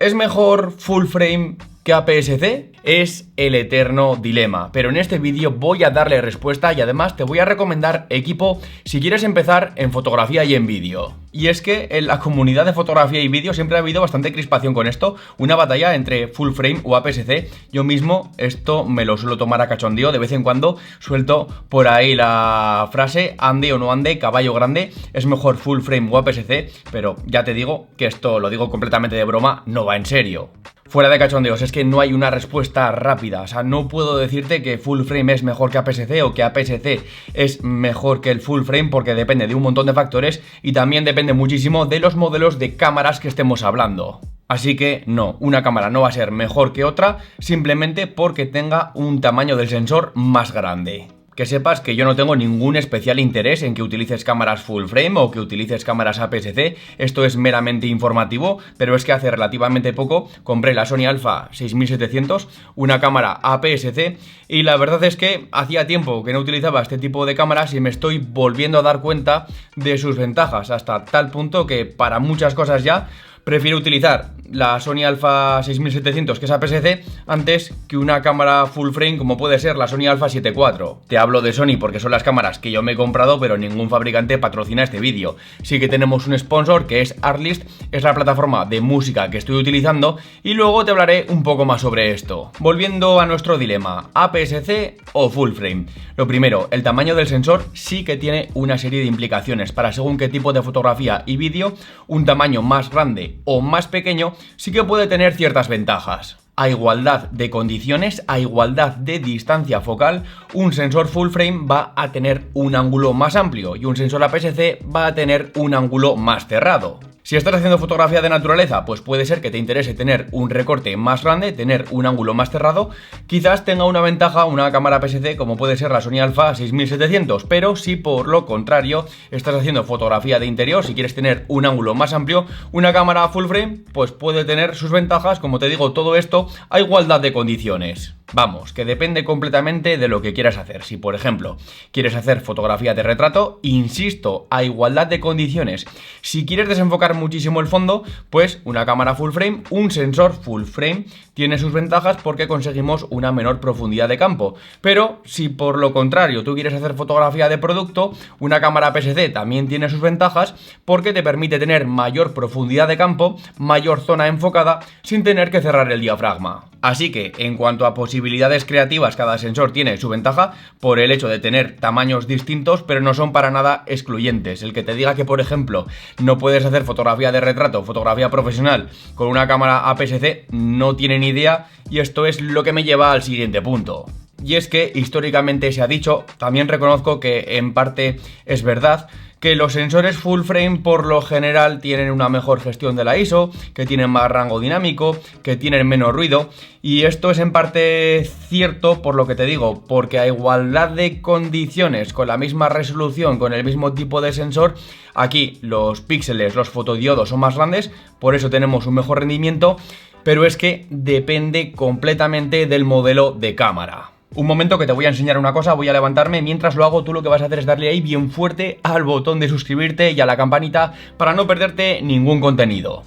¿Es mejor full frame que APS-C? Es el eterno dilema, pero en este vídeo voy a darle respuesta y además te voy a recomendar equipo si quieres empezar en fotografía y en vídeo. Y es que en la comunidad de fotografía y vídeo siempre ha habido bastante crispación con esto, una batalla entre full frame o APS-C. Yo mismo esto me lo suelo tomar a cachondeo, de vez en cuando suelto por ahí la frase ande o no ande, caballo grande, es mejor full frame o APS-C, pero ya te digo que esto lo digo completamente de broma, no va en serio. Fuera de cachondeos, es que no hay una respuesta rápida, o sea, no puedo decirte que full frame es mejor que APS-C o que APS-C es mejor que el full frame porque depende de un montón de factores y también depende muchísimo de los modelos de cámaras que estemos hablando. Así que no, una cámara no va a ser mejor que otra simplemente porque tenga un tamaño del sensor más grande. Que sepas que yo no tengo ningún especial interés en que utilices cámaras full frame o que utilices cámaras APS-C, esto es meramente informativo, pero es que hace relativamente poco compré la Sony Alpha 6700, una cámara APS-C, y la verdad es que hacía tiempo que no utilizaba este tipo de cámaras y me estoy volviendo a dar cuenta de sus ventajas, hasta tal punto que para muchas cosas ya prefiero utilizar la Sony Alpha 6700 que es APS-C antes que una cámara full frame como puede ser la Sony Alpha 7 IV. Te hablo de Sony porque son las cámaras que yo me he comprado, pero ningún fabricante patrocina este vídeo. Sí que tenemos un sponsor que es Artlist, es la plataforma de música que estoy utilizando y luego te hablaré un poco más sobre esto. Volviendo a nuestro dilema, APS-C o full frame. Lo primero, el tamaño del sensor sí que tiene una serie de implicaciones para según qué tipo de fotografía y vídeo, un tamaño más grande o más pequeño sí que puede tener ciertas ventajas. A igualdad de condiciones, a igualdad de distancia focal, un sensor full frame va a tener un ángulo más amplio y un sensor APS-C va a tener un ángulo más cerrado. Si estás haciendo fotografía de naturaleza, pues puede ser que te interese tener un recorte más grande, tener un ángulo más cerrado. Quizás tenga una ventaja una cámara APS-C como puede ser la Sony Alpha 6700, pero si por lo contrario estás haciendo fotografía de interior, si quieres tener un ángulo más amplio, una cámara full frame pues puede tener sus ventajas, como te digo, todo esto a igualdad de condiciones. Vamos, que depende completamente de lo que quieras hacer. Si por ejemplo quieres hacer fotografía de retrato, insisto, a igualdad de condiciones. Si quieres desenfocar muchísimo el fondo, pues una cámara full frame, un sensor full frame tiene sus ventajas porque conseguimos una menor profundidad de campo. Pero si por lo contrario tú quieres hacer fotografía de producto, una cámara APS-C también tiene sus ventajas porque te permite tener mayor profundidad de campo, mayor zona enfocada sin tener que cerrar el diafragma. Así que en cuanto a posibilidades creativas, cada sensor tiene su ventaja por el hecho de tener tamaños distintos, pero no son para nada excluyentes. El que te diga que, por ejemplo, no puedes hacer fotografía de retrato, fotografía profesional con una cámara APS-C, no tiene ni idea, y esto es lo que me lleva al siguiente punto. Y es que históricamente se ha dicho, también reconozco que en parte es verdad, que los sensores full frame por lo general tienen una mejor gestión de la ISO, que tienen más rango dinámico, que tienen menos ruido, y esto es en parte cierto por lo que te digo, porque a igualdad de condiciones, con la misma resolución, con el mismo tipo de sensor, aquí los píxeles, los fotodiodos son más grandes, por eso tenemos un mejor rendimiento, pero es que depende completamente del modelo de cámara. Un momento que te voy a enseñar una cosa, voy a levantarme, mientras lo hago tú lo que vas a hacer es darle ahí bien fuerte al botón de suscribirte y a la campanita para no perderte ningún contenido.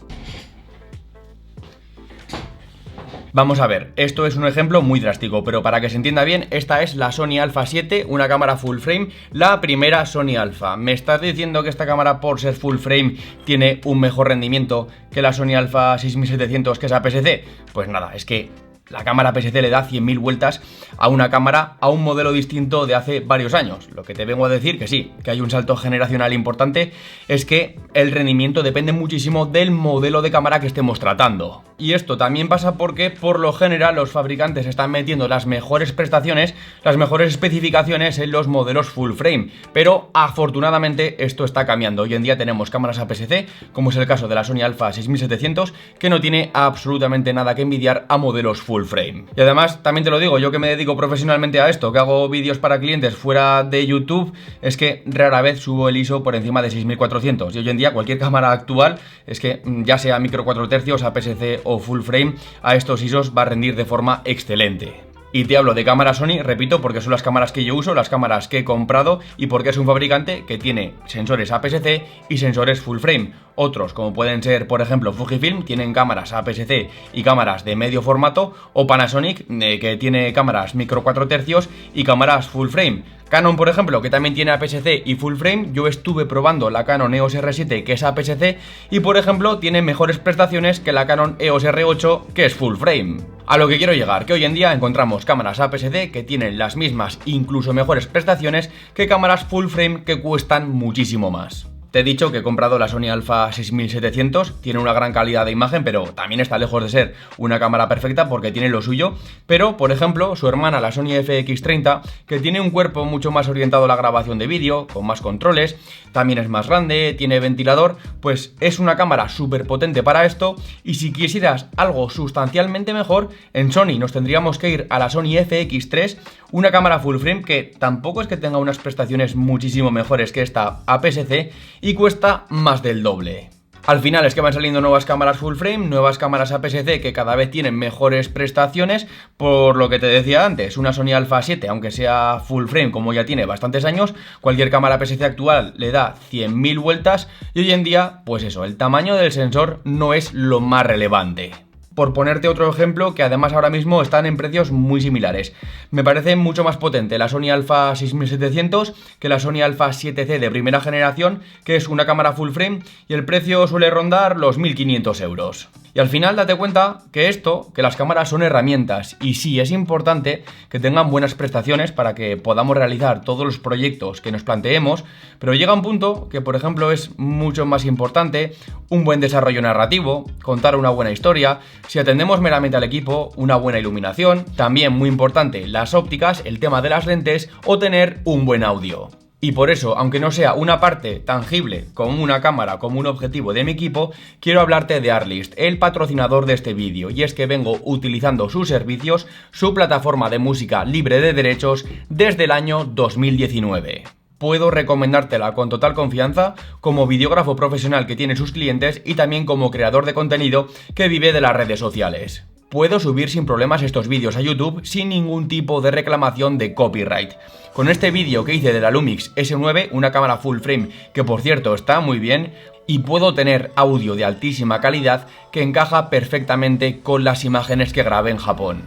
Vamos a ver, esto es un ejemplo muy drástico, pero para que se entienda bien, esta es la Sony Alpha 7, una cámara full frame, la primera Sony Alpha. ¿Me estás diciendo que esta cámara por ser full frame tiene un mejor rendimiento que la Sony Alpha 6700 que es APS-C? Pues nada, es que la cámara APS-C le da 100.000 vueltas a una cámara, a un modelo distinto de hace varios años. Lo que te vengo a decir, que sí, que hay un salto generacional importante, es que el rendimiento depende muchísimo del modelo de cámara que estemos tratando. Y esto también pasa porque, por lo general, los fabricantes están metiendo las mejores prestaciones, las mejores especificaciones en los modelos full frame. Pero, afortunadamente, esto está cambiando. Hoy en día tenemos cámaras APS-C, como es el caso de la Sony Alpha 6700, que no tiene absolutamente nada que envidiar a modelos full frame. Y además, también te lo digo, yo que me dedico profesionalmente a esto, que hago vídeos para clientes fuera de YouTube, es que rara vez subo el ISO por encima de 6400. Y hoy en día cualquier cámara actual, es que ya sea micro 4 tercios, APS-C o full frame, a estos ISOs va a rendir de forma excelente. Y te hablo de cámaras Sony, repito, porque son las cámaras que yo uso, las cámaras que he comprado y porque es un fabricante que tiene sensores APS-C y sensores full frame. Otros, como pueden ser, por ejemplo, Fujifilm, tienen cámaras APS-C y cámaras de medio formato, o Panasonic, que tiene cámaras micro 4 tercios y cámaras full frame. Canon, por ejemplo, que también tiene APS-C y full frame, yo estuve probando la Canon EOS R7, que es APS-C, y por ejemplo tiene mejores prestaciones que la Canon EOS R8, que es full frame. A lo que quiero llegar, que hoy en día encontramos cámaras APS-C que tienen las mismas, incluso mejores prestaciones que cámaras full frame que cuestan muchísimo más. Te he dicho que he comprado la Sony Alpha 6700, tiene una gran calidad de imagen, pero también está lejos de ser una cámara perfecta porque tiene lo suyo. Pero, por ejemplo, su hermana, la Sony FX30, que tiene un cuerpo mucho más orientado a la grabación de vídeo, con más controles, también es más grande, tiene ventilador, pues es una cámara súper potente para esto. Y si quisieras algo sustancialmente mejor, en Sony nos tendríamos que ir a la Sony FX3, una cámara full frame que tampoco es que tenga unas prestaciones muchísimo mejores que esta APS-C, y cuesta más del doble. Al final es que van saliendo nuevas cámaras full frame, nuevas cámaras APS-C que cada vez tienen mejores prestaciones, por lo que te decía antes, una Sony Alpha 7, aunque sea full frame como ya tiene bastantes años, cualquier cámara APS-C actual le da 100.000 vueltas y hoy en día, pues eso, el tamaño del sensor no es lo más relevante. Por ponerte otro ejemplo, que además ahora mismo están en precios muy similares. Me parece mucho más potente la Sony Alpha 6700 que la Sony Alpha 7C de primera generación, que es una cámara full frame y el precio suele rondar los 1.500 euros. Y al final date cuenta que las cámaras son herramientas y sí es importante que tengan buenas prestaciones para que podamos realizar todos los proyectos que nos planteemos, pero llega un punto que, por ejemplo, es mucho más importante un buen desarrollo narrativo, contar una buena historia, si atendemos meramente al equipo, una buena iluminación, también muy importante las ópticas, el tema de las lentes o tener un buen audio. Y por eso, aunque no sea una parte tangible como una cámara, como un objetivo de mi equipo, quiero hablarte de Artlist, el patrocinador de este vídeo, y es que vengo utilizando sus servicios, su plataforma de música libre de derechos, desde el año 2019. Puedo recomendártela con total confianza como videógrafo profesional que tiene sus clientes y también como creador de contenido que vive de las redes sociales. Puedo subir sin problemas estos vídeos a YouTube sin ningún tipo de reclamación de copyright. Con este vídeo que hice de la Lumix S9, una cámara full frame que por cierto está muy bien, y puedo tener audio de altísima calidad que encaja perfectamente con las imágenes que grabé en Japón.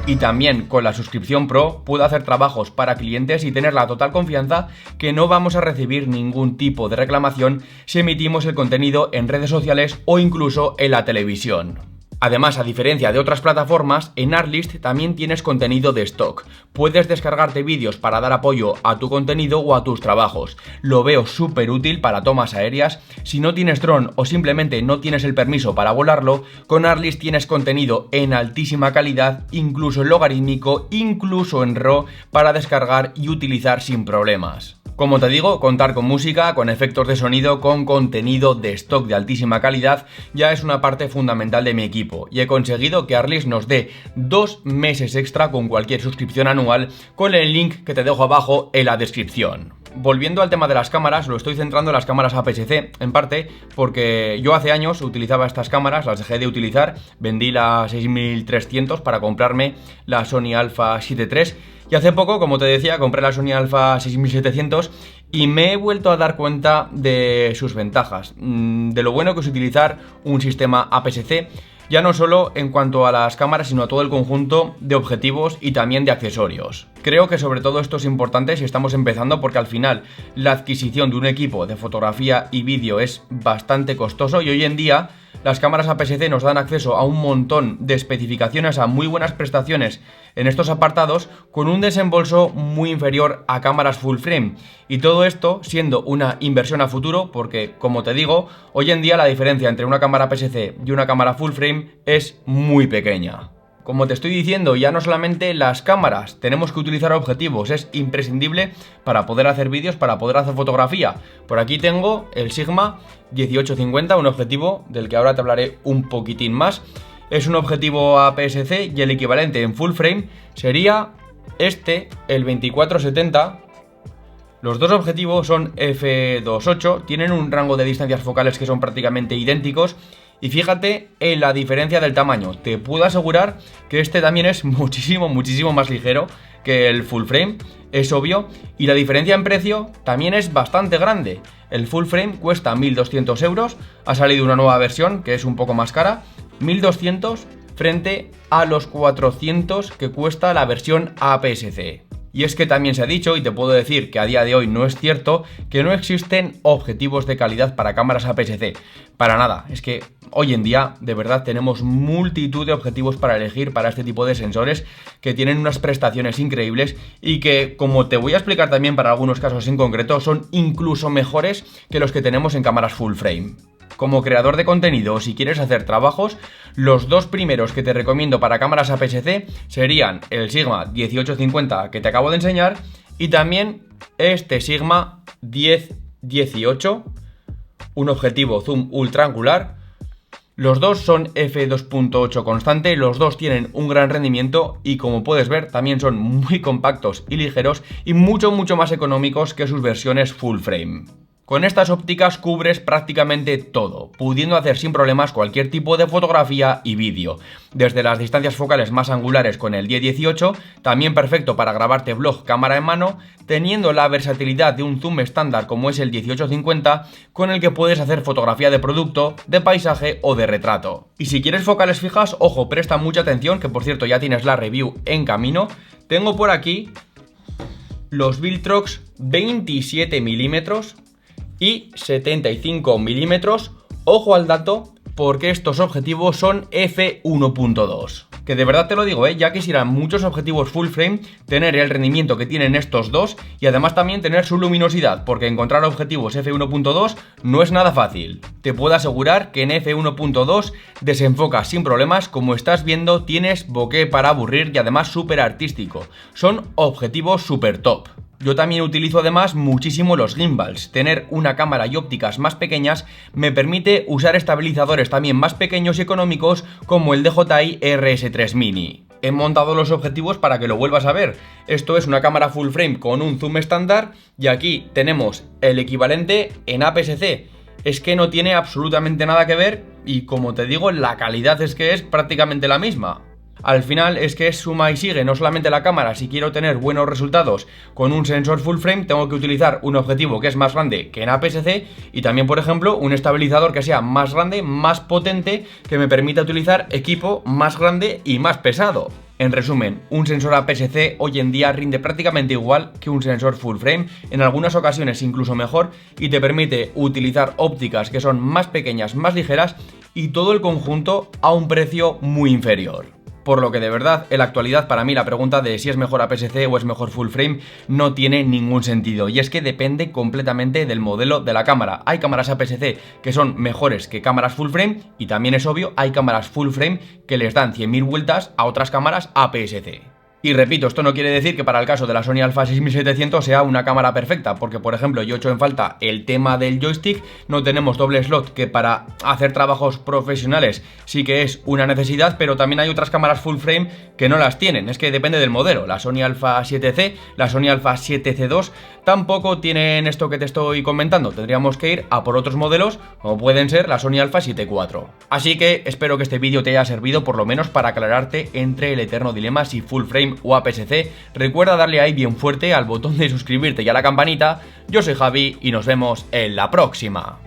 Y también con la suscripción Pro puedo hacer trabajos para clientes y tener la total confianza que no vamos a recibir ningún tipo de reclamación si emitimos el contenido en redes sociales o incluso en la televisión. Además, a diferencia de otras plataformas, en Artlist también tienes contenido de stock. Puedes descargarte vídeos para dar apoyo a tu contenido o a tus trabajos. Lo veo súper útil para tomas aéreas. Si no tienes dron o simplemente no tienes el permiso para volarlo, con Artlist tienes contenido en altísima calidad, incluso en logarítmico, incluso en RAW, para descargar y utilizar sin problemas. Como te digo, contar con música, con efectos de sonido, con contenido de stock de altísima calidad ya es una parte fundamental de mi equipo y he conseguido que Artlist nos dé 2 meses extra con cualquier suscripción anual con el link que te dejo abajo en la descripción. Volviendo al tema de las cámaras, lo estoy centrando en las cámaras APS-C, en parte porque yo hace años utilizaba estas cámaras, las dejé de utilizar, vendí la 6300 para comprarme la Sony Alpha 7 III y hace poco, como te decía, compré la Sony Alpha 6700 y me he vuelto a dar cuenta de sus ventajas, de lo bueno que es utilizar un sistema APS-C, ya no solo en cuanto a las cámaras, sino a todo el conjunto de objetivos y también de accesorios. Creo que sobre todo esto es importante si estamos empezando porque al final la adquisición de un equipo de fotografía y vídeo es bastante costoso y hoy en día las cámaras APS-C nos dan acceso a un montón de especificaciones, a muy buenas prestaciones en estos apartados con un desembolso muy inferior a cámaras full frame. Y todo esto siendo una inversión a futuro porque, como te digo, hoy en día la diferencia entre una cámara APS-C y una cámara full frame es muy pequeña. Como te estoy diciendo, ya no solamente las cámaras, tenemos que utilizar objetivos, es imprescindible para poder hacer vídeos, para poder hacer fotografía. Por aquí tengo el Sigma 1850, un objetivo del que ahora te hablaré un poquitín más. Es un objetivo APS-C y el equivalente en full frame sería el 24-70, los dos objetivos son f2.8, tienen un rango de distancias focales que son prácticamente idénticos. Y fíjate en la diferencia del tamaño. Te puedo asegurar que este también es muchísimo más ligero que el full frame, es obvio. Y la diferencia en precio también es bastante grande. El full frame cuesta 1.200 euros. Ha salido una nueva versión que es un poco más cara. 1.200 frente a los 400 que cuesta la versión APS-C. Y es que también se ha dicho, y te puedo decir que a día de hoy no es cierto, que no existen objetivos de calidad para cámaras APS-C. Para nada, es que hoy en día de verdad tenemos multitud de objetivos para elegir para este tipo de sensores que tienen unas prestaciones increíbles y que, como te voy a explicar también para algunos casos en concreto, son incluso mejores que los que tenemos en cámaras full frame. Como creador de contenido o si quieres hacer trabajos, los dos primeros que te recomiendo para cámaras APS-C serían el Sigma 1850 que te acabo de enseñar y también este Sigma 1018, un objetivo zoom ultra angular. Los dos son f2.8 constante, los dos tienen un gran rendimiento y como puedes ver también son muy compactos y ligeros y mucho más económicos que sus versiones full frame. Con estas ópticas cubres prácticamente todo, pudiendo hacer sin problemas cualquier tipo de fotografía y vídeo. Desde las distancias focales más angulares con el 10-18, también perfecto para grabarte vlog cámara en mano, teniendo la versatilidad de un zoom estándar como es el 18-50, con el que puedes hacer fotografía de producto, de paisaje o de retrato. Y si quieres focales fijas, ojo, presta mucha atención, que por cierto ya tienes la review en camino. Tengo por aquí los Viltrox 27 milímetros y 75 milímetros, ojo al dato porque estos objetivos son f1.2, que de verdad te lo digo, ya quisieran muchos objetivos full frame tener el rendimiento que tienen estos dos y además también tener su luminosidad, porque encontrar objetivos f1.2 no es nada fácil. Te puedo asegurar que en f1.2 desenfocas sin problemas, como estás viendo tienes bokeh para aburrir y además súper artístico, son objetivos súper top. Yo también utilizo además muchísimo los gimbals. Tener una cámara y ópticas más pequeñas me permite usar estabilizadores también más pequeños y económicos como el DJI RS3 Mini. He montado los objetivos para que lo vuelvas a ver. Esto es una cámara full frame con un zoom estándar y aquí tenemos el equivalente en APS-C. Es que no tiene absolutamente nada que ver y como te digo, la calidad es que es prácticamente la misma. Al final es que es suma y sigue, no solamente la cámara. Si quiero tener buenos resultados con un sensor full frame tengo que utilizar un objetivo que es más grande que en APS-C y también, por ejemplo, un estabilizador que sea más grande, más potente, que me permita utilizar equipo más grande y más pesado. En resumen, un sensor APS-C hoy en día rinde prácticamente igual que un sensor full frame, en algunas ocasiones incluso mejor, y te permite utilizar ópticas que son más pequeñas, más ligeras y todo el conjunto a un precio muy inferior. Por lo que de verdad, en la actualidad para mí la pregunta de si es mejor APS-C o es mejor full frame no tiene ningún sentido. Y es que depende completamente del modelo de la cámara. Hay cámaras APS-C que son mejores que cámaras full frame y también es obvio, hay cámaras full frame que les dan 100.000 vueltas a otras cámaras APS-C. Y repito, esto no quiere decir que para el caso de la Sony Alpha 6700 sea una cámara perfecta, porque por ejemplo yo echo en falta el tema del joystick, no tenemos doble slot que para hacer trabajos profesionales sí que es una necesidad, pero también hay otras cámaras full frame que no las tienen, es que depende del modelo. La Sony Alpha 7C, la Sony Alpha 7C2 tampoco tienen esto que te estoy comentando, tendríamos que ir a por otros modelos como pueden ser la Sony Alpha 7 IV. Así que espero que este vídeo te haya servido por lo menos para aclararte entre el eterno dilema si full frame o APS-C. Recuerda darle ahí bien fuerte al botón de suscribirte y a la campanita. Yo soy Javi y nos vemos en la próxima.